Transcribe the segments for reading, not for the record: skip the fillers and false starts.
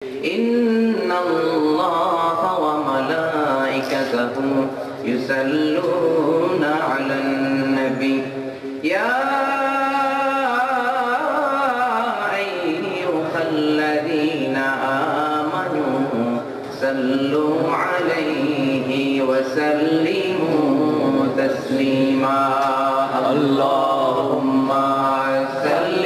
إن الله وملائكته يصلون على النبي يا أيها الذين آمنوا صلوا عليه وسلموا تسليما اللهم صل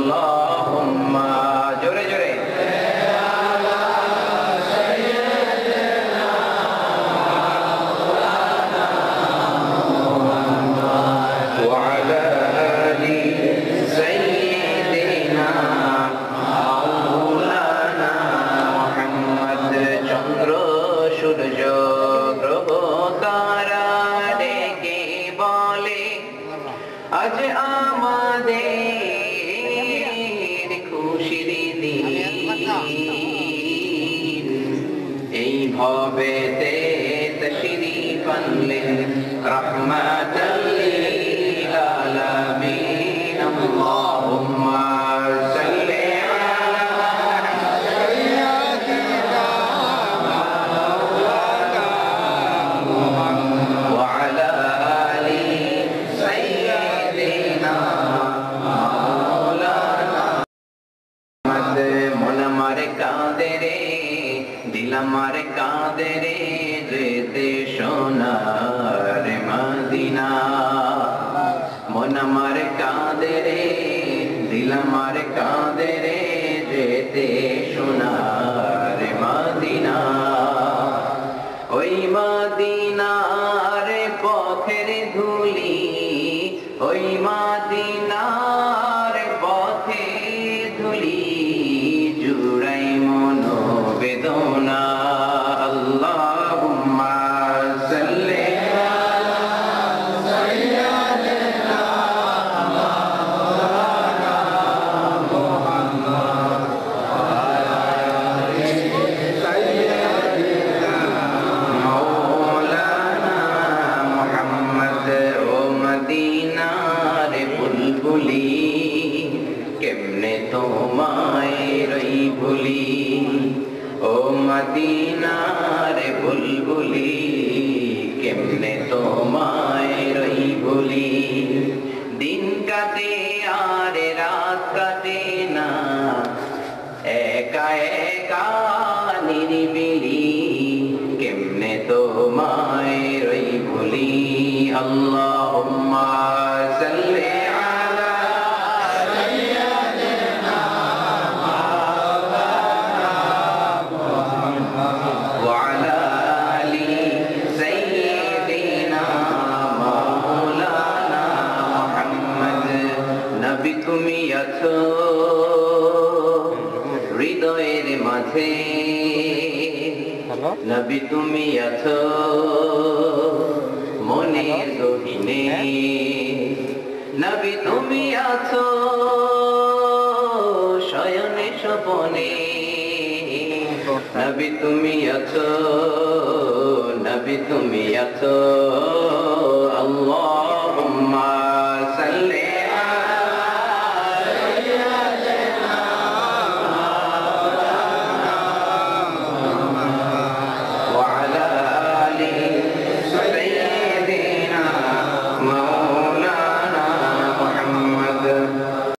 Allahumma jore jore wa ala ali sayyidina maulana Muhammad chandra surya গ্রহ তারা ডেকে বলে আজ আমাদের খুশির দিন এই ভবেতে তশরীফ আনলেন রাহমাতাল লিল আলামিন আল্লাহুম্মা সাল্লি আলা সাইয়্যিদিনা মাওলানা মুহাম্মদ ওয়া আলা আলি সাইয়্যিদিনা আমার কাঁদে রে যেতে সোনার মদিনা মন আমার কাঁদে রে দিল আমার কাঁদে রে যেতে সোনার মদিনা ওই মদিনার পথের ধুলি ওই মদিনার পথে ধুলি জুড়াই মন বেদনা আল্লাহুম্মা সাল্লি আলা সাইয়্যিদিনা মাওলানা মুহাম্মদ ওয়া আলা আলি সাইয়্যিদিনা মাওলানা মুহাম্মদ ও মদিনার বুলবুলি কেমনে তোমায় রই ভুলি ও মদিনার বুলবুলি কেমনে তোমায় রই ভুলি দিন কাটে আর রাত কাটে না একা একা নিরিবিলি কেমনে তোমায় রই ভুলি আল্লাহুম্মা সাল্লি আলা সাইয়্যিদিনা মাওলানা ওয়া আলা আলি সাইয়্যিদিনা মাওলানা মুহাম্মদ নবী তুমি আছো হৃদয়ের মাঝে নবী তুমি আছো মনের গহীনে নবী তুমি আছো শয়নে স্বপনে নবী তুমি আছো নবী তুমি আছো আল্লাহুম্মা